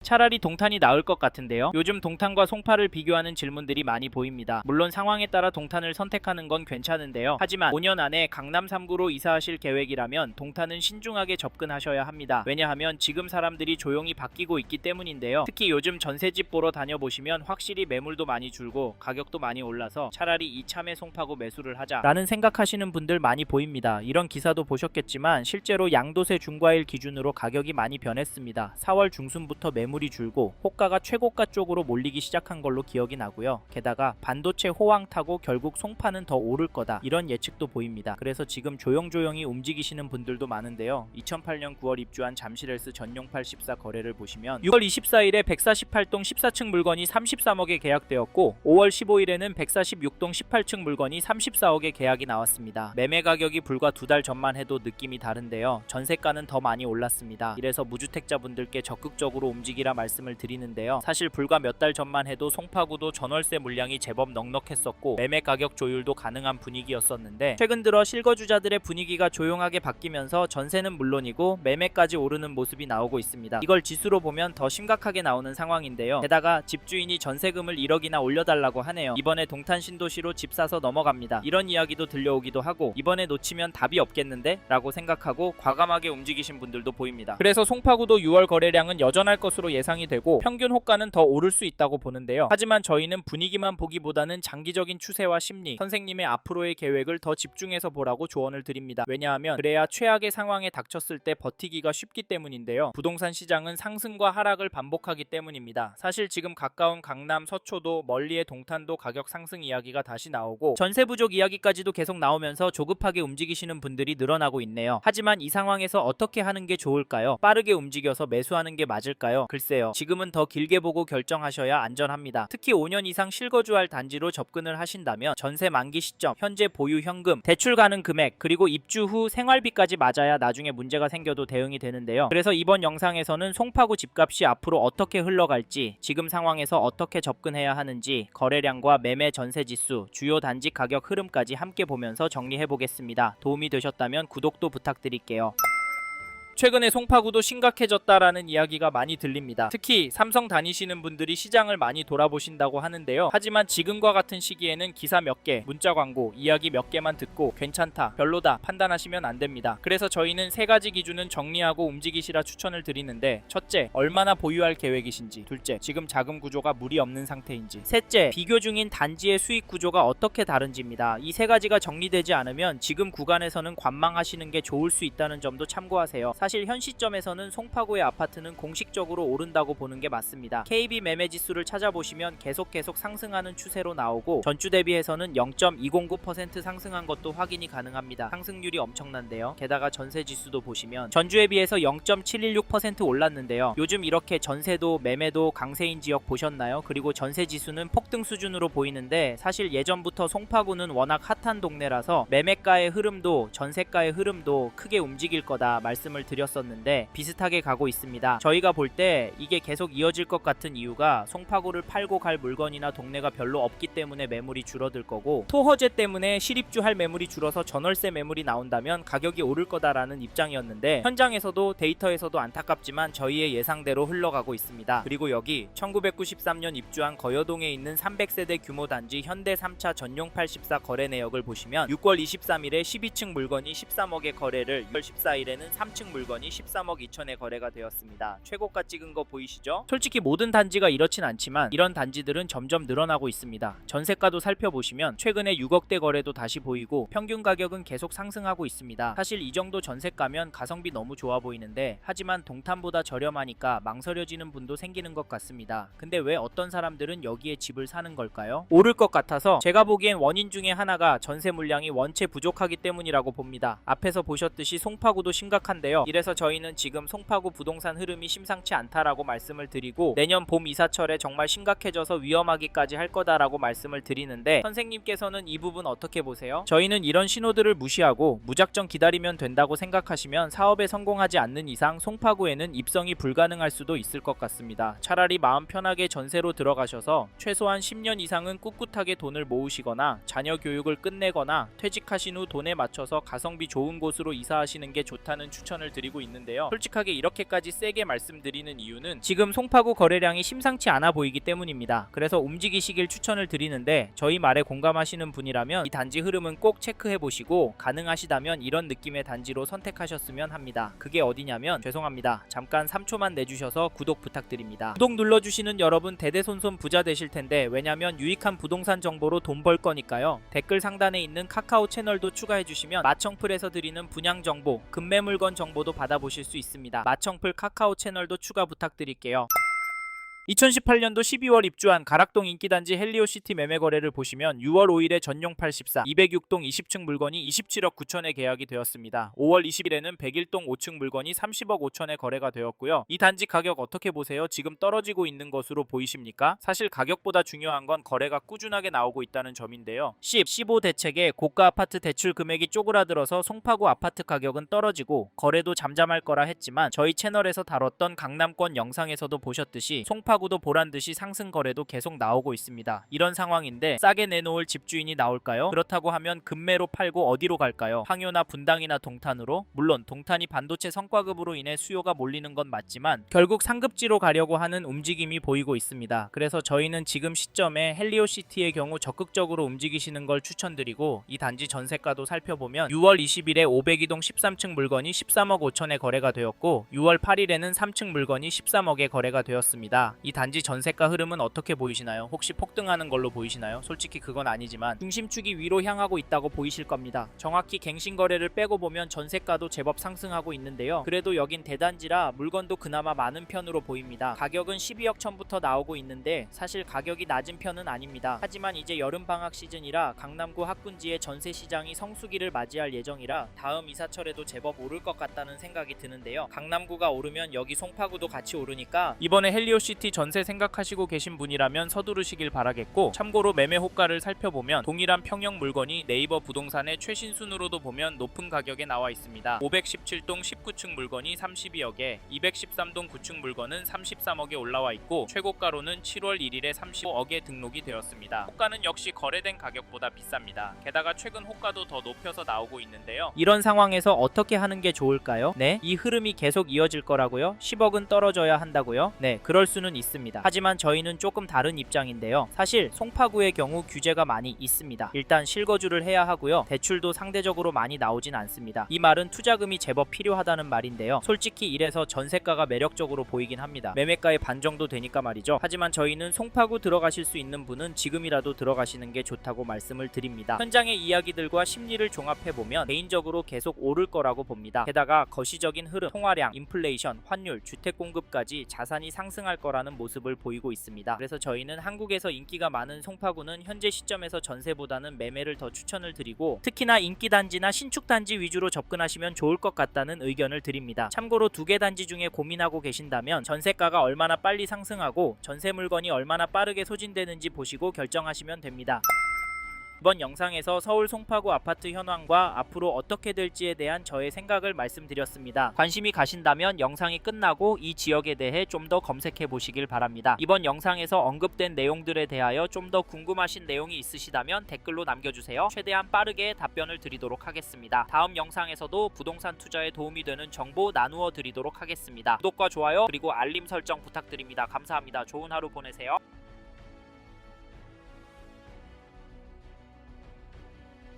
차라리 동탄이 나을 것 같은데요. 요즘 동탄과 송파를 비교하는 질문들이 많이 보입니다. 물론 상황에 따라 동탄을 선택하는 건 괜찮은데요. 하지만 5년 안에 강남 3구로 이사하실 계획이라면 동탄은 신중하게 접근하셔야 합니다. 왜냐하면 지금 사람들이 조용히 바뀌고 있기 때문인데요. 특히 요즘 전세집 보러 다녀보시면 확실히 매물도 많이 줄고 가격도 많이 올라서 차라리 이참에 송파구 매수를 하자라는 생각하시는 분들 많이 보입니다. 이런 기사도 보셨겠지만 실제로 양도세 중과일 기준으로 가격이 많이 변했습니다. 4월 중순부터 매물이 줄고 호가가 최고가 쪽으로 몰리기 시작한 걸로 기억이 나고요. 게다가 반도체 호황 타고 결국 송파는 더 오를 거다, 이런 예측도 보입니다. 그래서 지금 조용조용히 움직이시는 분들도 많은데요. 2008년 9월 입주한 잠실헬스 전용팔 14 거래를 보시면 6월 24일에 148동 14층 물건이 33억에 계약되었고 5월 15일에는 146동 18층 물건이 34억에 계약이 나왔습니다. 매매 가격이 불과 2달 전만 해도 느낌이 다른데요. 전세가는 더 많이 올랐습니다. 이래서 무주택자분들께 적극적으로 움직이라 말씀을 드리는데요. 사실 불과 몇 달 전만 해도 송파구도 전월세 물량이 제법 넉넉했었고 매매 가격 조율도 가능한 분위기였었는데 최근 들어 실거주자들의 분위기가 조용하게 바뀌면서 전세는 물론이고 매매까지 오르는 모습이 나오고 있습니다. 이걸 지수로 보면 더 심각하게 나오는 상황인데요. 게다가 집주인이 전세금을 1억이나 올려달라고 하네요. 이번에 동탄 신도시로 집 사서 넘어갑니다. 이런 이야기도 들려오기도 하고 이번에 놓치면 답이 없겠는데? 라고 생각하고 과감하게 움직이신 분들도 보입니다. 그래서 송파구도 6월 거래량은 여전할 것으로 예상이 되고 평균 호가는 더 오를 수 있다고 보는데요. 하지만 저희는 분위기만 보기보다는 장기적인 추세와 심리, 선생님의 앞으로의 계획을 더 집중해서 보라고 조언을 드립니다. 왜냐하면 그래야 최악의 상황에 닥쳤을 때 버티기가 쉽기 때문인데요. 부동산 시장은 상승과 하락을 반복하기 때문입니다. 사실 지금 가까운 강남, 서초도, 멀리의 동탄도 가격 상승 이야기가 다시 나오고 전세 부족 이야기까지도 계속 나오면서 조급하게 움직이시는 분들이 늘어나고 있네요. 하지만 이 상황에서 어떻게 하는 게 좋을까요? 빠르게 움직여서 매수하는 게 맞을까요? 글쎄요. 지금은 더 길게 보고 결정하셔야 안전합니다. 특히 5년 이상 실거주할 단지로 접근을 하신다면 전세 만기 시점, 현재 보유 현금, 대출 가능 금액, 그리고 입주 후 생활비까지 맞아야 나중에 문제가 생겨도 대응이 되는데요. 그래서 이번 영상에서는 송파구 집값이 앞으로 어떻게 흘러갈지, 지금 상황에서 어떻게 접근해야 하는지, 거래량과 매매 전세 지수, 주요 단지 가격 흐름까지 함께 보면서 정리해 보겠습니다. 도움이 되셨다면 구독도 부탁드릴게요. 최근에 송파구도 심각해졌다라는 이야기가 많이 들립니다. 특히 삼성 다니시는 분들이 시장을 많이 돌아보신다고 하는데요. 하지만 지금과 같은 시기에는 기사 몇 개, 문자 광고, 이야기 몇 개만 듣고 괜찮다, 별로다 판단하시면 안 됩니다. 그래서 저희는 세 가지 기준은 정리하고 움직이시라 추천을 드리는데, 첫째, 얼마나 보유할 계획이신지, 둘째, 지금 자금 구조가 무리 없는 상태인지, 셋째, 비교 중인 단지의 수익 구조가 어떻게 다른지입니다. 이 세 가지가 정리되지 않으면 지금 구간에서는 관망하시는 게 좋을 수 있다는 점도 참고하세요. 사실 현 시점에서는 송파구의 아파트는 공식적으로 오른다고 보는 게 맞습니다. KB 매매 지수를 찾아보시면 계속 상승하는 추세로 나오고 전주 대비해서는 0.209% 상승한 것도 확인이 가능합니다. 상승률이 엄청난데요. 게다가 전세 지수도 보시면 전주에 비해서 0.716% 올랐는데요. 요즘 이렇게 전세도 매매도 강세인 지역 보셨나요? 그리고 전세 지수는 폭등 수준으로 보이는데 사실 예전부터 송파구는 워낙 핫한 동네라서 매매가의 흐름도 전세가의 흐름도 크게 움직일 거다 말씀을 드렸었는데 비슷하게 가고 있습니다. 저희가 볼 때 이게 계속 이어질 것 같은 이유가 송파구를 팔고 갈 물건이나 동네가 별로 없기 때문에 매물이 줄어들 거고, 토허제 때문에 실입주할 매물이 줄어서 전월세 매물이 나온다면 가격이 오를 거다라는 입장이었는데 현장에서도 데이터에서도 안타깝지만 저희의 예상대로 흘러가고 있습니다. 그리고 여기 1993년 입주한 거여동에 있는 300세대 규모 단지 현대 3차 전용 84 거래 내역을 보시면 6월 23일에 12층 물건이 13억의 거래를, 6월 14일에는 3층 물건이 13억 2천에 거래가 되었습니다. 최고가 찍은 거 보이시죠? 솔직히 모든 단지가 이렇진 않지만 이런 단지들은 점점 늘어나고 있습니다. 전세가도 살펴보시면 최근에 6억대 거래도 다시 보이고 평균 가격은 계속 상승하고 있습니다. 사실 이 정도 전세가면 가성비 너무 좋아 보이는데, 하지만 동탄보다 저렴하니까 망설여지는 분도 생기는 것 같습니다. 근데 왜 어떤 사람들은 여기에 집을 사는 걸까요? 오를 것 같아서 제가 보기엔 원인 중에 하나가 전세 물량이 원체 부족하기 때문이라고 봅니다. 앞에서 보셨듯이 송파구도 심각한데요. 이래서 저희는 지금 송파구 부동산 흐름이 심상치 않다라고 말씀을 드리고 내년 봄 이사철에 정말 심각해져서 위험하기까지 할 거다라고 말씀을 드리는데, 선생님께서는 이 부분 어떻게 보세요? 저희는 이런 신호들을 무시하고 무작정 기다리면 된다고 생각하시면 사업에 성공하지 않는 이상 송파구에는 입성이 불가능할 수도 있을 것 같습니다. 차라리 마음 편하게 전세로 들어가셔서 최소한 10년 이상은 꿋꿋하게 돈을 모으시거나 자녀 교육을 끝내거나 퇴직하신 후 돈에 맞춰서 가성비 좋은 곳으로 이사하시는 게 좋다는 추천을 드립니다. 드리고 있는데요. 솔직하게 이렇게까지 세게 말씀드리는 이유는 지금 송파구 거래량이 심상치 않아 보이기 때문입니다. 그래서 움직이시길 추천을 드리는데 저희 말에 공감하시는 분이라면 이 단지 흐름은 꼭 체크해 보시고 가능하시다면 이런 느낌의 단지로 선택하셨으면 합니다. 그게 어디냐면 죄송합니다. 잠깐 3초만 내주셔서 구독 부탁드립니다. 구독 눌러주시는 여러분 대대손손 부자 되실 텐데 왜냐면 유익한 부동산 정보로 돈 벌 거니까요. 댓글 상단에 있는 카카오 채널도 추가해 주시면 마청풀에서 드리는 분양 정보, 급매물건 정보도 받아보실 수 있습니다. 마청풀 카카오 채널도 추가 부탁드릴게요. 2018년도 12월 입주한 가락동 인기단지 헬리오시티 매매 거래를 보시면 6월 5일에 전용 84, 206동 20층 물건이 27억 9천에 계약이 되었습니다. 5월 20일에는 101동 5층 물건이 30억 5천에 거래가 되었고요. 이 단지 가격 어떻게 보세요? 지금 떨어지고 있는 것으로 보이십니까? 사실 가격보다 중요한 건 거래가 꾸준하게 나오고 있다는 점인데요. 10, 15 대책에 고가 아파트 대출 금액이 쪼그라들어서 송파구 아파트 가격은 떨어지고 거래도 잠잠할 거라 했지만 저희 채널에서 다뤘던 강남권 영상에서도 보셨듯이 송파구도 보란듯이 상승 거래도 계속 나오고 있습니다. 이런 상황인데 싸게 내놓을 집주인이 나올까요? 그렇다고 하면 급매로 팔고 어디로 갈까요? 항요나 분당이나 동탄으로? 물론 동탄이 반도체 성과급으로 인해 수요가 몰리는 건 맞지만 결국 상급지로 가려고 하는 움직임이 보이고 있습니다. 그래서 저희는 지금 시점에 헬리오시티의 경우 적극적으로 움직이시는 걸 추천드리고 이 단지 전세가도 살펴보면 6월 20일에 502동 13층 물건이 13억 5천에 거래가 되었고 6월 8일에는 3층 물건이 13억에 거래가 되었습니다. 이 단지 전세가 흐름은 어떻게 보이시나요? 혹시 폭등하는 걸로 보이시나요? 솔직히 그건 아니지만 중심축이 위로 향하고 있다고 보이실 겁니다. 정확히 갱신 거래를 빼고 보면 전세가도 제법 상승하고 있는데요. 그래도 여긴 대단지라 물건도 그나마 많은 편으로 보입니다. 가격은 12억 천부터 나오고 있는데 사실 가격이 낮은 편은 아닙니다. 하지만 이제 여름방학 시즌이라 강남구 학군지의 전세 시장이 성수기를 맞이할 예정이라 다음 이사철에도 제법 오를 것 같다는 생각이 드는데요. 강남구가 오르면 여기 송파구도 같이 오르니까 이번에 헬리오시티 전세 생각하시고 계신 분이라면 서두르시길 바라겠고 참고로 매매 호가를 살펴보면 동일한 평형 물건이 네이버 부동산의 최신 순으로도 보면 높은 가격에 나와 있습니다. 517동 19층 물건이 32억에 213동 9층 물건은 33억에 올라와 있고 최고가로는 7월 1일에 35억에 등록이 되었습니다. 호가는 역시 거래된 가격보다 비쌉니다. 게다가 최근 호가도 더 높여서 나오고 있는데요. 이런 상황에서 어떻게 하는 게 좋을까요? 네, 이 흐름이 계속 이어질 거라고요? 10억은 떨어져야 한다고요? 네, 그럴 수는 있습니다. 하지만 저희는 조금 다른 입장인데요. 사실 송파구의 경우 규제가 많이 있습니다. 일단 실거주를 해야 하고요. 대출도 상대적으로 많이 나오진 않습니다. 이 말은 투자금이 제법 필요하다는 말인데요. 솔직히 이래서 전세가가 매력적으로 보이긴 합니다. 매매가의 반 정도 되니까 말이죠. 하지만 저희는 송파구 들어가실 수 있는 분은 지금이라도 들어가시는 게 좋다고 말씀을 드립니다. 현장의 이야기들과 심리를 종합해보면 개인적으로 계속 오를 거라고 봅니다. 게다가 거시적인 흐름, 통화량, 인플레이션, 환율, 주택 공급까지 자산이 상승할 거라는 모습을 보이고 있습니다. 그래서 저희는 한국에서 인기가 많은 송파구는 현재 시점에서 전세보다는 매매를 더 추천을 드리고 특히나 인기단지나 신축단지 위주로 접근하시면 좋을 것 같다는 의견을 드립니다. 참고로 두 개 단지 중에 고민하고 계신다면 전세가가 얼마나 빨리 상승하고 전세 물건이 얼마나 빠르게 소진되는지 보시고 결정하시면 됩니다. 이번 영상에서 서울 송파구 아파트 현황과 앞으로 어떻게 될지에 대한 저의 생각을 말씀드렸습니다. 관심이 가신다면 영상이 끝나고 이 지역에 대해 좀 더 검색해 보시길 바랍니다. 이번 영상에서 언급된 내용들에 대하여 좀 더 궁금하신 내용이 있으시다면 댓글로 남겨주세요. 최대한 빠르게 답변을 드리도록 하겠습니다. 다음 영상에서도 부동산 투자에 도움이 되는 정보 나누어 드리도록 하겠습니다. 구독과 좋아요 그리고 알림 설정 부탁드립니다. 감사합니다. 좋은 하루 보내세요.